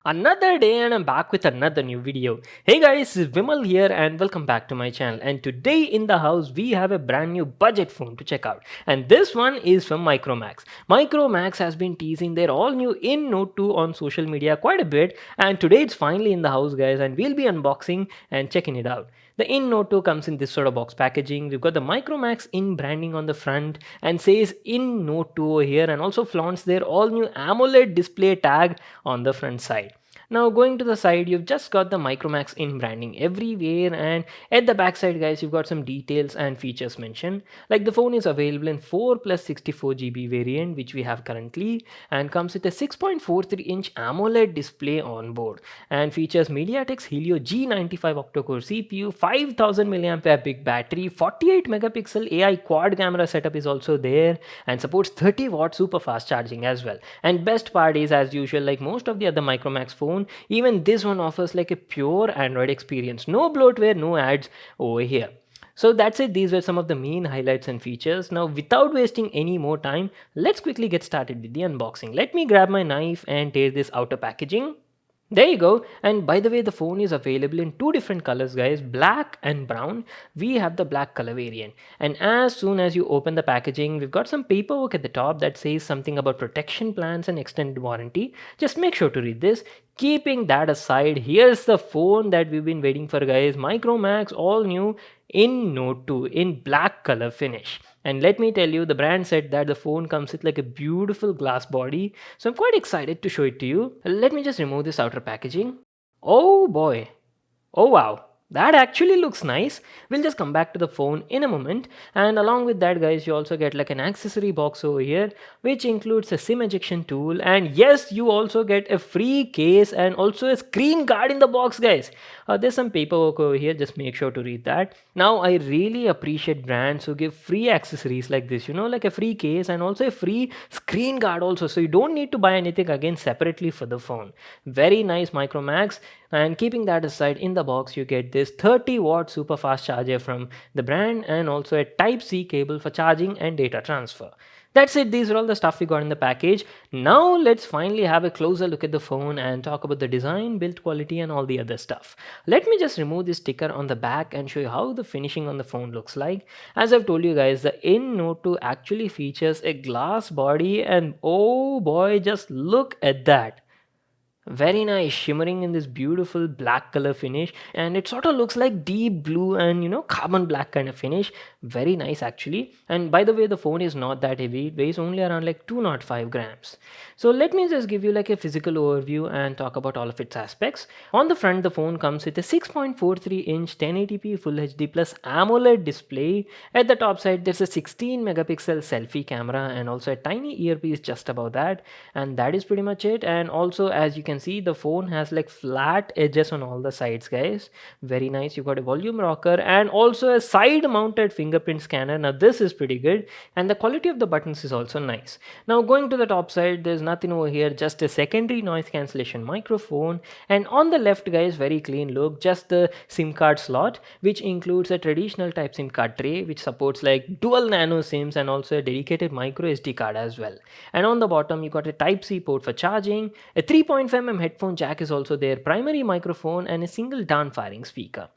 Another day and I'm back with another new video. Hey guys, Vimal here and welcome back to my channel. And today in the house we have a brand new budget phone to check out. And this one is from Micromax. Micromax has been teasing their all new In Note 2 on social media quite a bit, and today it's finally in the house guys, and we'll be unboxing and checking it out. The In Note 2 comes in this sort of box packaging. We've got the Micromax In branding on the front and says In Note 2 over here, and also flaunts their all new AMOLED display tag on the front side. Now going to the side, you've just got the Micromax In branding everywhere, and at the back side guys, you've got some details and features mentioned. Like the phone is available in 4 plus 64 GB variant, which we have currently, and comes with a 6.43-inch AMOLED display on board, and features MediaTek's Helio G95 octa-core CPU, 5000 mAh big battery, 48 megapixel AI quad camera setup is also there, and supports 30 watt super fast charging as well. And best part is, as usual, like most of the other Micromax phones, even this one offers like a pure Android experience. No bloatware, no ads over here. So that's it. These were some of the main highlights and features. Now without wasting any more time, let's quickly get started with the unboxing. Let me grab my knife and tear this outer packaging. There you go. And by the way, the phone is available in two different colors guys, black and brown. We have the black color variant, and as soon as you open the packaging, we've got some paperwork at the top that says something about protection plans and extended warranty. Just make sure to read this. Keeping that aside, here's the phone that we've been waiting for guys, Micromax all new In Note 2 in black color finish. And let me tell you, the brand said that the phone comes with like a beautiful glass body, so I'm quite excited to show it to you. Let me just remove this outer packaging. Oh boy. Oh wow. That actually looks nice. We'll just come back to the phone in a moment. And along with that guys, you also get like an accessory box over here, which includes a SIM ejection tool. And yes, you also get a free case and also a screen guard in the box guys. There's some paperwork over here. Just make sure to read that. Now, I really appreciate brands who give free accessories like this, like a free case and also a free screen guard also. So you don't need to buy anything again separately for the phone. Very nice Micromax. And keeping that aside, in the box you get this 30 watt super fast charger from the brand, and also a type C cable for charging and data transfer. That's it. These are all the stuff we got in the package. Now let's finally have a closer look at the phone and talk about the design, build quality and all the other stuff. Let me just remove this sticker on the back and show you how the finishing on the phone looks like. As I've told you guys, the In Note 2 actually features a glass body, and oh boy, just look at that. Very nice, shimmering in this beautiful black color finish, and it sort of looks like deep blue and carbon black kind of finish. Very nice actually. And by the way, the phone is not that heavy. It weighs only around like 205 grams. So let me just give you like a physical overview and talk about all of its aspects. On the front, the phone comes with a 6.43-inch 1080p Full HD plus AMOLED display. At the top side, there's a 16 megapixel selfie camera and also a tiny earpiece just above that, and that is pretty much it. And also, as you can see, the phone has like flat edges on all the sides guys. Very nice. You got a volume rocker and also a side mounted fingerprint scanner. Now this is pretty good, and the quality of the buttons is also nice. Now going to the top side, there's nothing over here, just a secondary noise cancellation microphone. And on the left guys, very clean look, just the SIM card slot, which includes a traditional type SIM card tray which supports like dual nano SIMs and also a dedicated micro SD card as well. And on the bottom you got a type C port for charging, a 3.5mm headphone jack is also there, primary microphone and a single down firing speaker.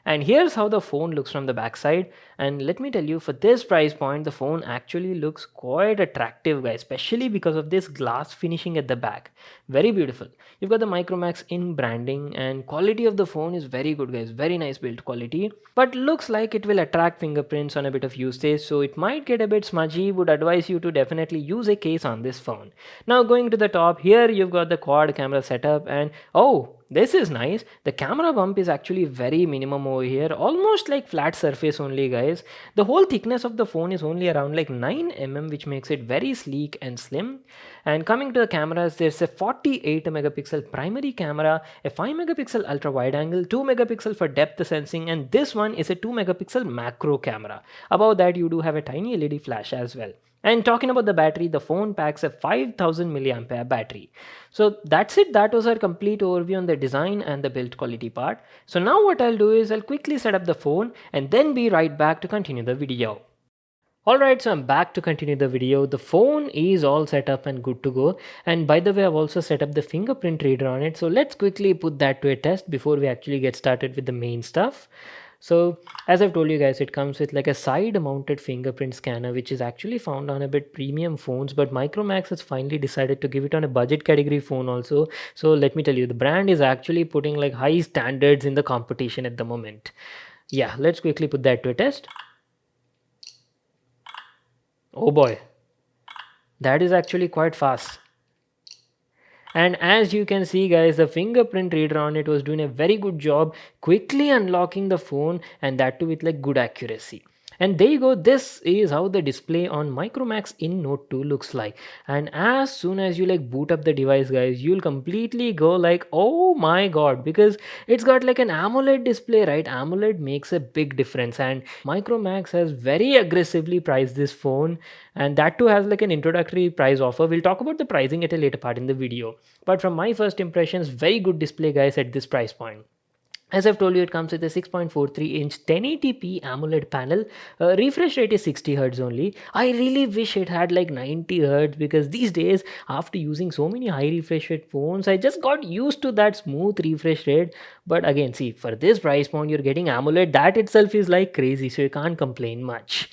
And here's how the phone looks from the backside. And let me tell you, for this price point, the phone actually looks quite attractive guys, especially because of this glass finishing at the back. Very beautiful. You've got the Micromax In branding, and quality of the phone is very good guys. Very nice build quality, but looks like it will attract fingerprints on a bit of usage, so it might get a bit smudgy. Would advise you to definitely use a case on this phone. Now going to the top, here you've got the quad camera setup, and oh, this is nice. The camera bump is actually very minimum over here, almost like flat surface only guys. The whole thickness of the phone is only around like 9mm, which makes it very sleek and slim. And coming to the cameras, there's a 48 megapixel primary camera, a 5 megapixel ultra wide angle, 2 megapixel for depth sensing, and this one is a 2 megapixel macro camera. Above that you do have a tiny LED flash as well. And talking about the battery, the phone packs a 5000 mAh battery. So that's it. That was our complete overview on the design and the build quality part. So now what I'll do is I'll quickly set up the phone and then be right back to continue the video. Alright, so I'm back to continue the video. The phone is all set up and good to go. And by the way, I've also set up the fingerprint reader on it. So let's quickly put that to a test before we actually get started with the main stuff. So as I've told you guys, it comes with like a side mounted fingerprint scanner, which is actually found on a bit premium phones, but Micromax has finally decided to give it on a budget category phone also. So let me tell you, the brand is actually putting like high standards in the competition at the moment. Yeah, let's quickly put that to a test. Oh boy, that is actually quite fast. And as you can see guys, the fingerprint reader on it was doing a very good job quickly unlocking the phone, and that too with like good accuracy. And there you go, this is how the display on Micromax in Note 2 looks like. And as soon as you like boot up the device guys, you'll completely go like, oh my god, because it's got like an AMOLED display, right? AMOLED makes a big difference, and Micromax has very aggressively priced this phone, and that too has like an introductory price offer. We'll talk about the pricing at a later part in the video, but from my first impressions, very good display guys at this price point. As I've told you, it comes with a 6.43-inch 1080p AMOLED panel. Refresh rate is 60 Hz only. I really wish it had like 90 Hz, because these days, after using so many high refresh rate phones, I just got used to that smooth refresh rate. But again, see, for this price point, you're getting AMOLED. That itself is like crazy, so you can't complain much.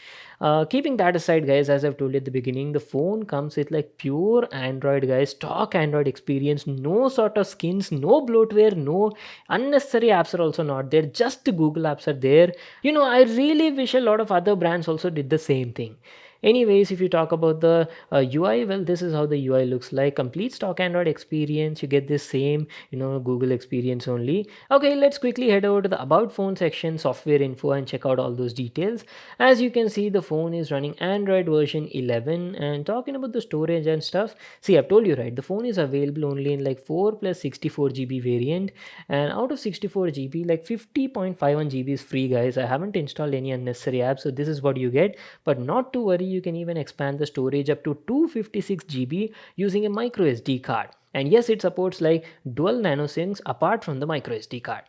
Keeping that aside guys, as I've told you at the beginning, the phone comes with like pure Android guys, stock Android experience, no sort of skins, no bloatware, no unnecessary apps are also not there, just Google apps are there. I really wish a lot of other brands also did the same thing. Anyways, if you talk about the UI, well, this is how the UI looks like. Complete stock Android experience, you get this same Google experience only. Okay, let's quickly head over to the about phone section, software info, and check out all those details. As you can see, the phone is running Android version 11. And talking about the storage and stuff, see, I've told you, right, the phone is available only in like 4 plus 64 GB variant, and out of 64 GB, like 50.51 GB is free guys. I haven't installed any unnecessary apps, so this is what you get. But not to worry, you can even expand the storage up to 256 GB using a micro SD card. And yes, it supports like dual nano SIMs apart from the micro SD card.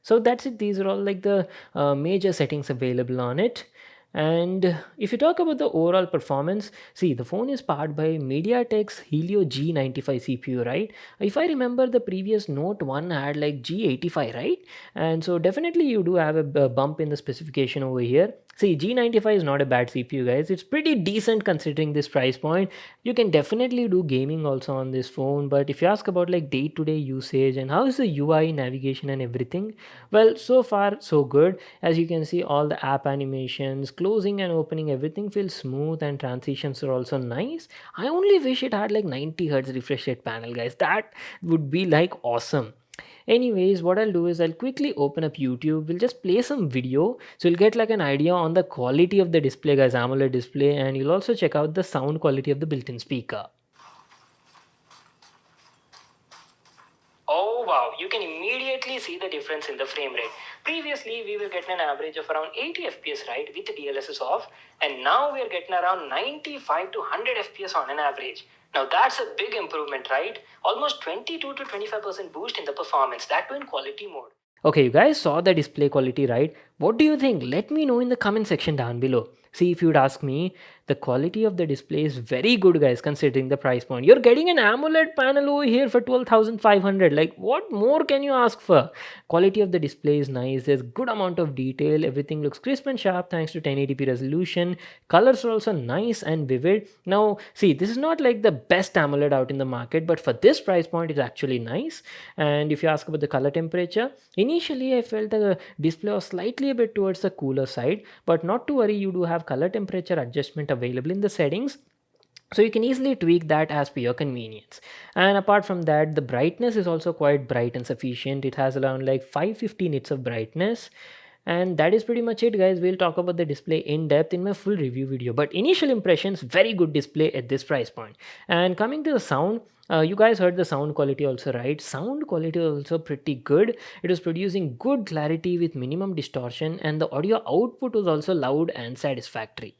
So that's it. These are all like the major settings available on it. And if you talk about the overall performance, see, the phone is powered by MediaTek's Helio G95 CPU, right? If I remember, the previous Note 1 had like G85, right? And so definitely you do have a bump in the specification over here. See, G95 is not a bad CPU guys, it's pretty decent considering this price point. You can definitely do gaming also on this phone, but if you ask about like day-to-day usage and how is the UI, navigation and everything, well, so far so good. As you can see, all the app animations, closing and opening, everything feels smooth, and transitions are also nice. I only wish it had like 90 Hz refresh rate panel guys, that would be like awesome. Anyways, what I'll do is I'll quickly open up YouTube. We'll just play some video, so you'll get like an idea on the quality of the display guys, AMOLED display, and you'll also check out the sound quality of the built-in speaker. Oh wow, you can immediately see the difference in the frame rate. Previously, we were getting an average of around 80 FPS, right, with the DLSS off, and now we are getting around 95 to 100 FPS on an average. Now that's a big improvement, right? Almost 22 to 25% boost in the performance, that too in quality mode. Okay, you guys saw the display quality, right? What do you think? Let me know in the comment section down below. See, if you'd ask me, the quality of the display is very good guys considering the price point. You're getting an AMOLED panel over here for 12,500. Like, what more can you ask for? Quality of the display is nice. There's good amount of detail. Everything looks crisp and sharp thanks to 1080p resolution. Colors are also nice and vivid. Now, see, this is not like the best AMOLED out in the market, but for this price point, it's actually nice. And if you ask about the color temperature, initially I felt the display was slightly a bit towards the cooler side, but not to worry, you do have color temperature adjustment available in the settings, so you can easily tweak that as per your convenience. And apart from that, the brightness is also quite bright and sufficient. It has around like 550 nits of brightness. And that is pretty much it guys. We'll talk about the display in depth in my full review video, but initial impressions, very good display at this price point. And coming to the sound, you guys heard the sound quality also, right? Sound quality is also pretty good. It was producing good clarity with minimum distortion, and the audio output was also loud and satisfactory.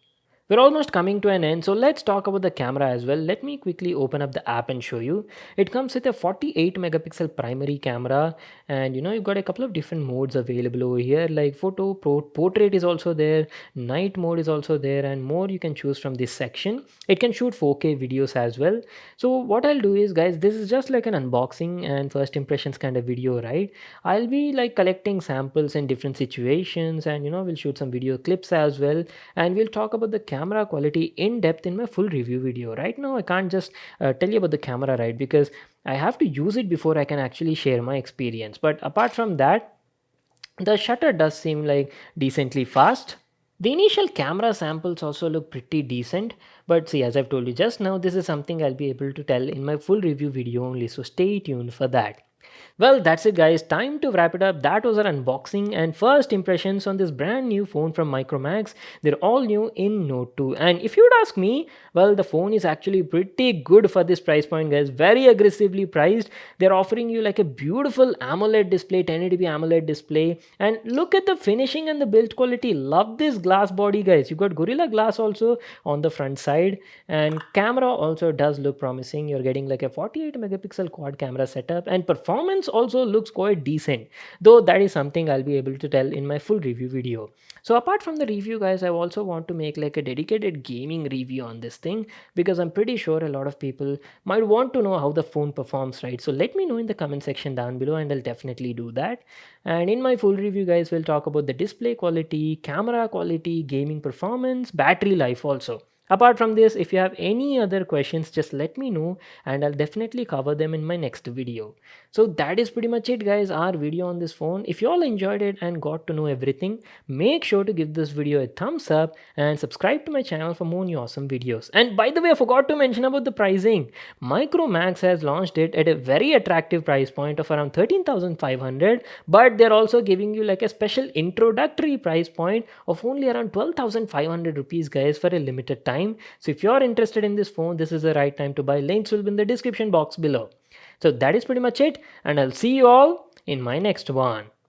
We're almost coming to an end, so let's talk about the camera as well. Let me quickly open up the app and show you. It comes with a 48 megapixel primary camera, and you've got a couple of different modes available over here, like portrait is also there, night mode is also there, and more you can choose from this section. It can shoot 4K videos as well. So what I'll do is, guys, this is just like an unboxing and first impressions kind of video, right? I'll be like collecting samples in different situations, and we'll shoot some video clips as well, and we'll talk about the camera quality in depth in my full review video. Right now I can't just tell you about the camera, right, because I have to use it before I can actually share my experience. But apart from that, the shutter does seem like decently fast. The initial camera samples also look pretty decent, but see, as I've told you just now, this is something I'll be able to tell in my full review video only, so stay tuned for that. Well, that's it, guys. Time to wrap it up. That was our unboxing and first impressions on this brand new phone from Micromax. They're all new in Note 2. And if you would ask me, well, the phone is actually pretty good for this price point, guys. Very aggressively priced. They're offering you like a beautiful AMOLED display, 1080p AMOLED display. And look at the finishing and the build quality. Love this glass body, guys. You got Gorilla Glass also on the front side. And camera also does look promising. You're getting like a 48 megapixel quad camera setup, and performance also looks quite decent, though that is something I'll be able to tell in my full review video. So apart from the review, guys, I also want to make like a dedicated gaming review on this thing, because I'm pretty sure a lot of people might want to know how the phone performs, right? So let me know in the comment section down below, and I'll definitely do that. And in my full review, guys, we'll talk about the display quality, camera quality, gaming performance, battery life also. Apart from this, if you have any other questions, just let me know, and I'll definitely cover them in my next video. So that is pretty much it, guys, our video on this phone. If you all enjoyed it and got to know everything, make sure to give this video a thumbs up and subscribe to my channel for more new awesome videos. And by the way, I forgot to mention about the pricing. Micromax has launched it at a very attractive price point of around 13,500, but they're also giving you like a special introductory price point of only around 12,500 rupees, guys, for a limited time. So if you're interested in this phone, this is the right time to buy. Links will be in the description box below. So that is pretty much it, and I'll see you all in my next one.